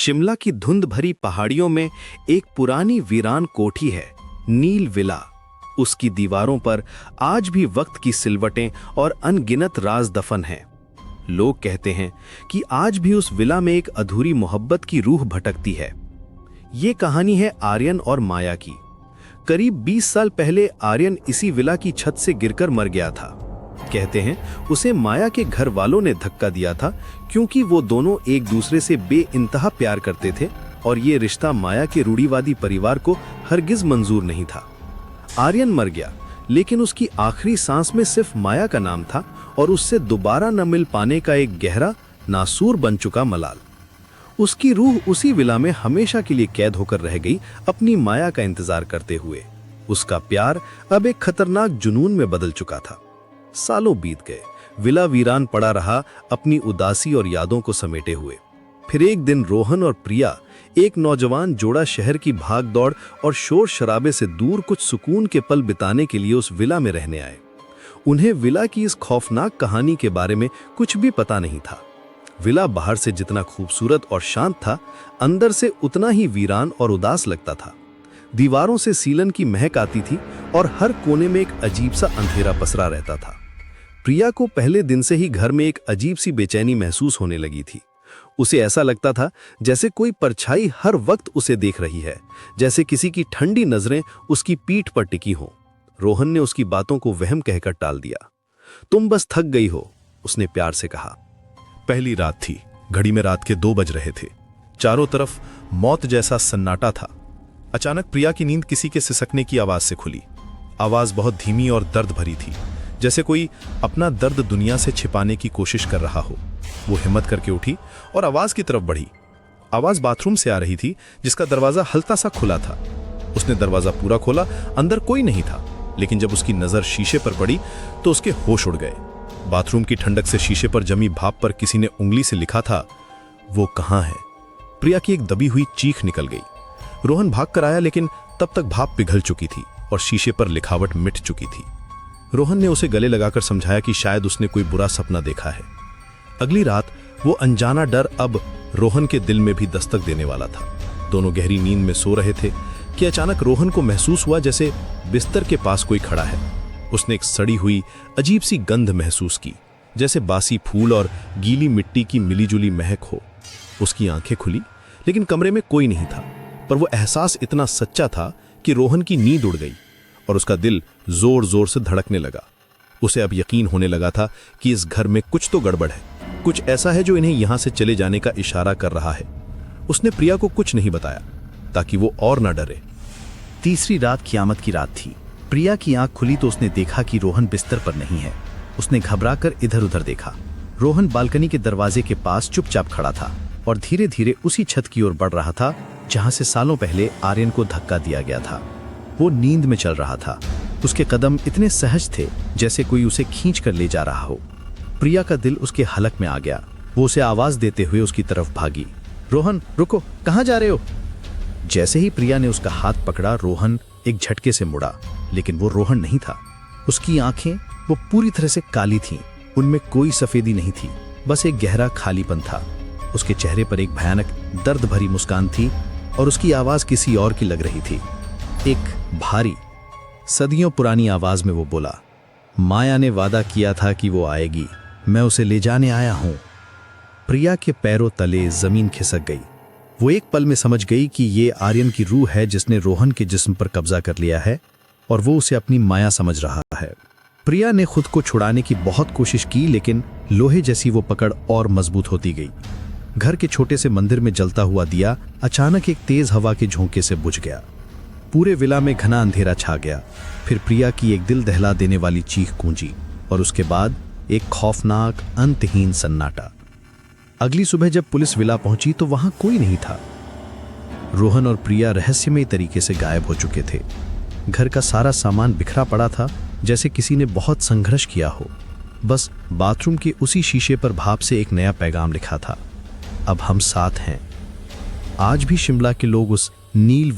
शिमला की धुंध भरी पहाड़ियों में एक पुरानी वीरान कोठी है, नील विला। उसकी दीवारों पर आज भी वक्त की सिलवटें और अनगिनत राज दफन हैं। लोग कहते हैं कि आज भी उस विला में एक अधूरी मोहब्बत की रूह भटकती है। ये कहानी है आर्यन और माया की। करीब 20 साल पहले आर्यन इसी विला की छत से गिरकर मर गया था। कहते हैं उसे माया के घर वालों ने धक्का दिया था, क्योंकि वो दोनों एक दूसरे से बेइंतहा प्यार करते थे और ये रिश्ता माया के रूढ़िवादी परिवार को हरगिज मंजूर नहीं था। आर्यन मर गया, लेकिन उसकी आखिरी सांस में सिर्फ माया का नाम था और उससे दोबारा न मिल पाने का एक गहरा नासूर बन चुका मलाल। उसकी रूह उसी विला में हमेशा के लिए कैद होकर रह गई, अपनी माया का इंतजार करते हुए। उसका प्यार अब एक खतरनाक जुनून में बदल चुका था। सालों बीत गए, विला वीरान पड़ा रहा, अपनी उदासी और यादों को समेटे हुए। फिर एक दिन रोहन और प्रिया, एक नौजवान जोड़ा, शहर की भागदौड़ और शोर शराबे से दूर कुछ सुकून के पल बिताने के लिए उस विला में रहने आए। उन्हें विला की इस खौफनाक कहानी के बारे में कुछ भी पता नहीं था। विला बाहर से जितना खूबसूरत और शांत था, अंदर से उतना ही वीरान और उदास लगता था। दीवारों से सीलन की महक आती थी और हर कोने में एक अजीब सा अंधेरा पसरा रहता था। प्रिया को पहले दिन से ही घर में एक अजीब सी बेचैनी महसूस होने लगी थी। उसे ऐसा लगता था जैसे कोई परछाई हर वक्त उसे देख रही है, जैसे किसी की ठंडी नजरें उसकी पीठ पर टिकी हों। रोहन ने उसकी बातों को वहम कहकर टाल दिया। तुम बस थक गई हो, उसने प्यार से कहा। पहली रात थी, घड़ी में रात के 2 बज रहे थे। चारों तरफ मौत जैसा सन्नाटा था। अचानक प्रिया की नींद किसी के सिसकने की आवाज से खुली। आवाज बहुत धीमी और दर्द भरी थी, जैसे कोई अपना दर्द दुनिया से छिपाने की कोशिश कर रहा हो। वो हिम्मत करके उठी और आवाज की तरफ बढ़ी। आवाज बाथरूम से आ रही थी, जिसका दरवाजा हल्का सा खुला था। उसने दरवाजा पूरा खोला, अंदर कोई नहीं था, लेकिन जब उसकी नजर शीशे पर पड़ी तो उसके होश उड़ गए। बाथरूम की ठंडक से शीशे पर जमी भाप पर किसी ने उंगली से लिखा था, वो कहां है। प्रिया की एक दबी हुई चीख निकल गई। रोहन भाग कर आया, लेकिन तब तक भाप पिघल चुकी थी और शीशे पर लिखावट मिट चुकी थी। रोहन ने उसे गले लगाकर समझाया कि शायद उसने कोई बुरा सपना देखा है। अगली रात वो अनजाना डर अब रोहन के दिल में भी दस्तक देने वाला था। दोनों गहरी नींद में सो रहे थे कि अचानक रोहन को महसूस हुआ जैसे बिस्तर के पास कोई खड़ा है। उसने एक सड़ी हुई अजीब सी गंध महसूस की, जैसे बासी फूल और गीली मिट्टी की मिलीजुली महक हो। उसकी आंखें खुली, लेकिन कमरे में कोई नहीं था, पर वो एहसास इतना सच्चा था कि रोहन की नींद उड़ गई और उसका दिल जोर जोर से धड़कने लगा। उसे अब यकीन होने लगा था कि इस घर में कुछ तो गड़बड़ है, कुछ ऐसा है जो इन्हें यहां से चले जाने का इशारा कर रहा है। उसने प्रिया को कुछ नहीं बताया ताकि वो और ना डरे। तीसरी रात क़यामत की रात थी। प्रिया की आंख खुली तो उसने देखा कि रोहन बिस्तर पर नहीं है। उसने घबराकर इधर उधर देखा। रोहन बालकनी के दरवाजे के पास चुपचाप खड़ा था और धीरे धीरे उसी छत की ओर बढ़ रहा था जहां से सालों पहले आर्यन को धक्का दिया गया था। वो नींद में चल रहा था। उसके कदम इतने सहज थे जैसे कोई उसे खींच कर ले जा रहा हो। प्रिया का दिल उसके हलक में आ गया। वो उसे आवाज देते हुए उसकी तरफ भागी। रोहन, रुको, कहाँ जा रहे हो? जैसे ही प्रिया ने उसका हाथ पकड़ा, रोहन एक झटके से मुड़ा, लेकिन वो रोहन नहीं था। उसकी आंखें वो पूरी तरह से काली थीं। उनमें कोई सफेदी नहीं थी, बस एक गहरा खालीपन था। उसके चेहरे पर एक भयानक दर्द भरी मुस्कान थी और उसकी आवाज किसी और की लग रही थी। एक भारी, सदियों पुरानी आवाज में वो बोला, माया ने वादा किया था कि वो आएगी, मैं उसे ले जाने आया हूं। प्रिया के पैरों तले जमीन खिसक गई। वो एक पल में समझ गई कि ये आर्यन की रूह है जिसने रोहन के जिस्म पर कब्जा कर लिया है और वो उसे अपनी माया समझ रहा है। प्रिया ने खुद को छुड़ाने की बहुत कोशिश की, लेकिन लोहे जैसी वो पकड़ और मजबूत होती गई। घर के छोटे से मंदिर में जलता हुआ दिया अचानक एक तेज हवा के झोंके से बुझ गया। पूरे विला में घना अंधेरा छा गया। फिर प्रिया की एक दिल दहला देने वाली चीख गूंजी और उसके बाद एक खौफनाक अंतहीन सन्नाटा। अगली सुबह जब पुलिस विला पहुंची तो वहां कोई नहीं था। रोहन और प्रिया रहस्यमय तरीके से गायब हो चुके थे। घर का सारा सामान बिखरा पड़ा था, जैसे किसी ने बहुत संघर्ष किया हो। बस बाथरूम के उसी शीशे पर भाप से एक नया पैगाम लिखा था, अब हम साथ हैं। आज भी शिमला के लोग उस नील